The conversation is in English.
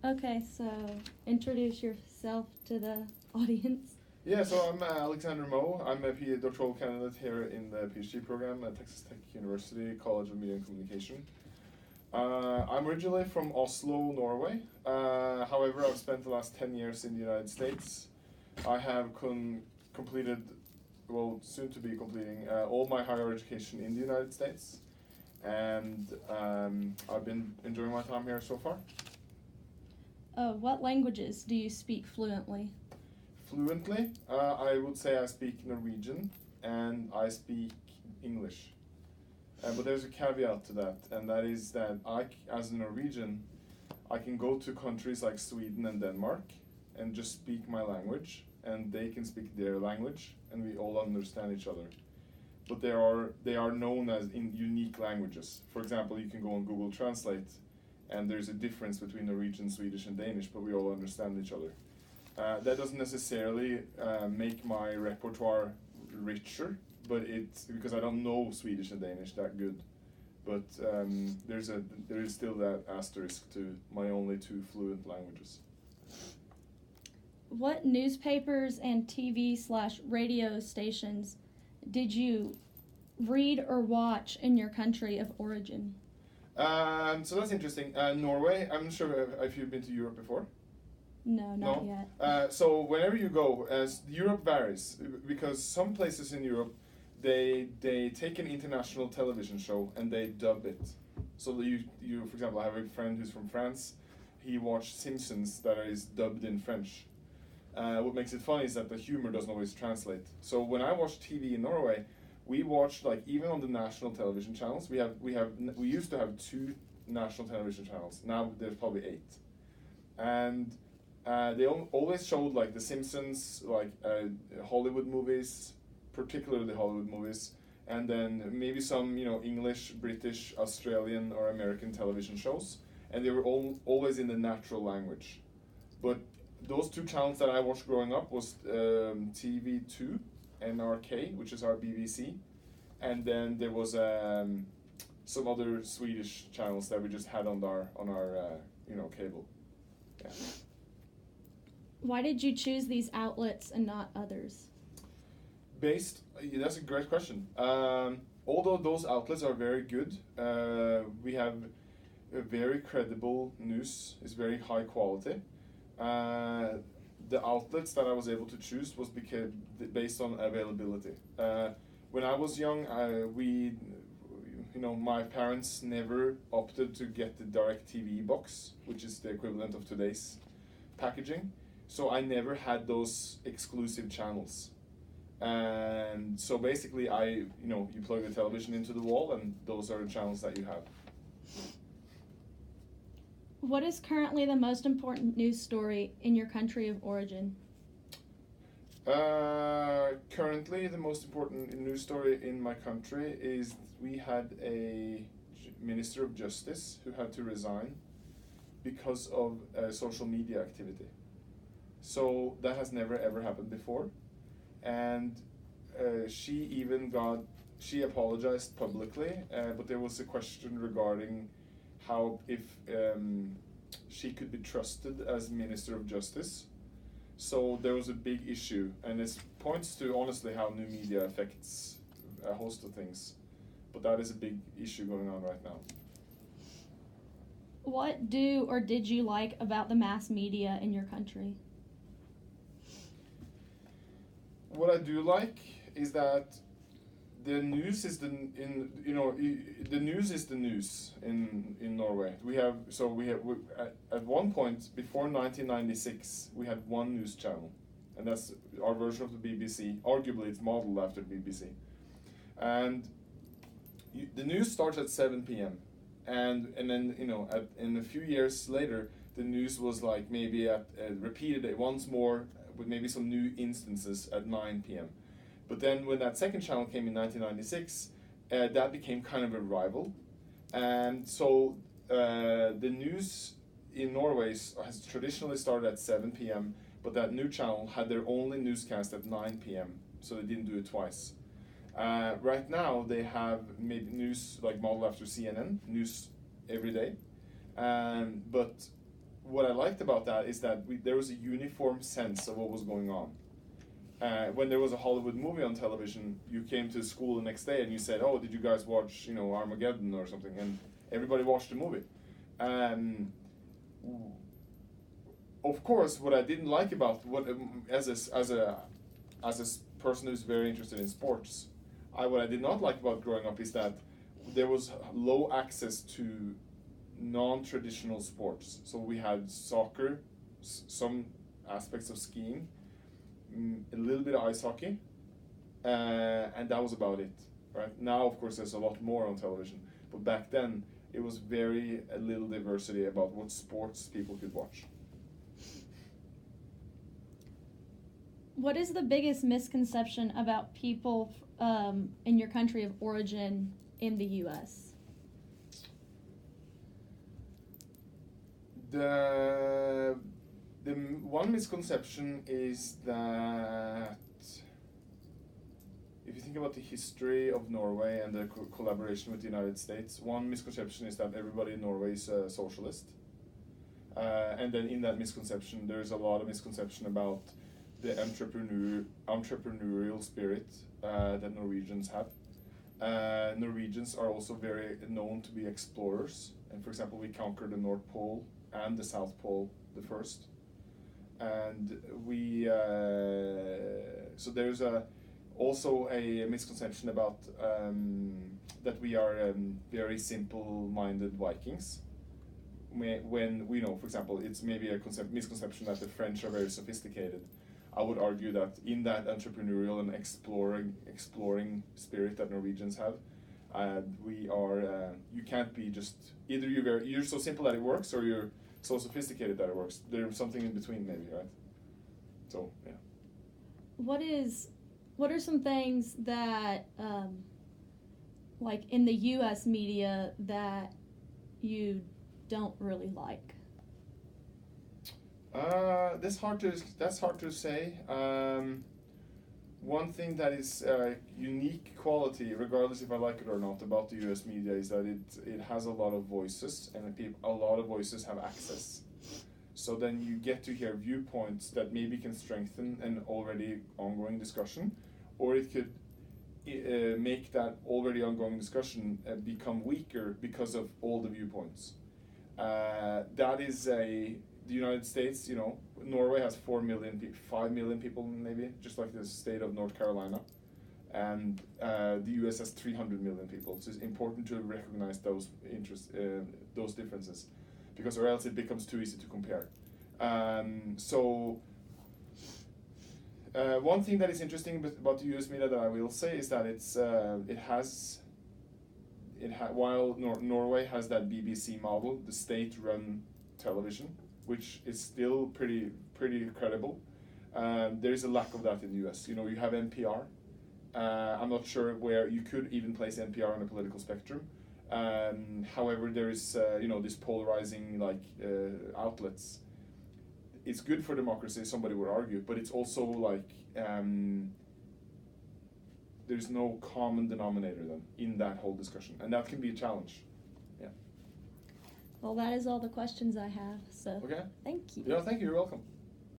Okay, so introduce yourself to the audience. Yeah, so I'm Alexander Moe. I'm a doctoral candidate here in the PhD program at Texas Tech University College of Media and Communication. I'm originally from Oslo, Norway. However, I've spent the last 10 years in the United States. I have completed, well, soon to be completing, all my higher education in the United States. And I've been enjoying my time here so far. What languages do you speak fluently? Fluently, I would say I speak Norwegian and I speak English. But there's a caveat to that, and that is that as a Norwegian, I can go to countries like Sweden and Denmark and just speak my language, and they can speak their language, and we all understand each other. But they are known as in unique languages. For example, you can go on Google Translate, and there's a difference between Norwegian, Swedish, and Danish, but we all understand each other. That doesn't necessarily make my repertoire richer, but it's because I don't know Swedish and Danish that good. But there is still that asterisk to my only two fluent languages. What newspapers and TV/radio stations did you read or watch in your country of origin? So that's interesting. Norway, I'm not sure if you've been to Europe before. No, not No? yet. So whenever you go, Europe varies, because some places in Europe, they take an international television show and they dub it. So you for example, I have a friend who's from France. He watched Simpsons that is dubbed in French. What makes it funny is that the humor doesn't always translate. So when I watch TV in Norway, we watch, like, even on the national television channels. We used to have 2 national television channels. Now there's probably 8, and they always showed like The Simpsons, like Hollywood movies, particularly Hollywood movies, and then maybe some English, British, Australian, or American television shows, and they were always in the natural language. But those 2 channels that I watched growing up was TV2, NRK, which is our BBC, and then there was some other Swedish channels that we just had on our cable. Yeah. Why did you choose these outlets and not others? That's a great question. Although those outlets are very good, we have a very credible news. It's very high quality. The outlets that I was able to choose was based on availability. When I was young, my parents never opted to get the DirecTV box, which is the equivalent of today's packaging. So I never had those exclusive channels. And so basically you plug the television into the wall and those are the channels that you have. What is currently the most important news story in your country of origin? Currently the most important news story in my country is we had a Minister of Justice who had to resign because of social media activity. So that has never ever happened before, and she apologized publicly, but there was a question regarding if she could be trusted as Minister of Justice. So there was a big issue, and it points to honestly how new media affects a host of things, but that is a big issue going on right now. What do or did you like about the mass media in your country? What I do like is that the news is the news is the news in Norway. At one point before 1996 we had one news channel, and that's our version of the BBC. Arguably it's modeled after the BBC, and the news starts at 7 p.m. and then in a few years later the news was like maybe repeated it once more with maybe some new instances at 9 p.m. But then when that second channel came in 1996, that became kind of a rival. And so the news in Norway has traditionally started at 7 p.m., but that new channel had their only newscast at 9 p.m., so they didn't do it twice. Right now they have maybe news like modeled after CNN, news every day. But what I liked about that is that there was a uniform sense of what was going on. When there was a Hollywood movie on television, you came to school the next day and you said, "Oh, did you guys watch, Armageddon or something?" And everybody watched the movie. Of course, what I didn't like about as a person who's very interested in sports, what I did not like about growing up is that there was low access to non-traditional sports. So we had soccer, some aspects of skiing, a little bit of ice hockey, and that was about it. Right now, of course, there's a lot more on television, but back then it was a little diversity about what sports people could watch. What is the biggest misconception about people in your country of origin in the U.S.? The one misconception is that if you think about the history of Norway and the collaboration with the United States, one misconception is that everybody in Norway is a socialist. And then in that misconception, there's a lot of misconception about the entrepreneurial spirit that Norwegians have. Norwegians are also very known to be explorers. And for example, we conquered the North Pole and the South Pole the first. And so there's also a misconception about that we are very simple-minded Vikings. When we know, for example, it's maybe a misconception that the French are very sophisticated. I would argue that in that entrepreneurial and exploring spirit that Norwegians have, we are. You can't be just either you're so simple that it works, or you're so sophisticated that it works. There's something in between, maybe, right? So yeah. What are some things that, like in the U.S. media, that you don't really like? That's hard to say. One thing that is unique quality, regardless if I like it or not, about the U.S. media is that it has a lot of voices, and a lot of voices have access. So then you get to hear viewpoints that maybe can strengthen an already ongoing discussion, or it could make that already ongoing discussion become weaker because of all the viewpoints. That is the United States, Norway has 5 million people maybe, just like the state of North Carolina. And the US has 300 million people. So it's important to recognize those differences, because or else it becomes too easy to compare. One thing that is interesting about the US media that I will say is that while Norway has that BBC model, the state-run television, which is still pretty credible, there is a lack of that in the US. You have NPR. I'm not sure where you could even place NPR on a political spectrum. However, there is this polarizing outlets. It's good for democracy, somebody would argue, but it's also there's no common denominator then in that whole discussion, and that can be a challenge. Yeah. Well, that is all the questions I have. So okay. Thank you. Yeah, thank you. You're welcome.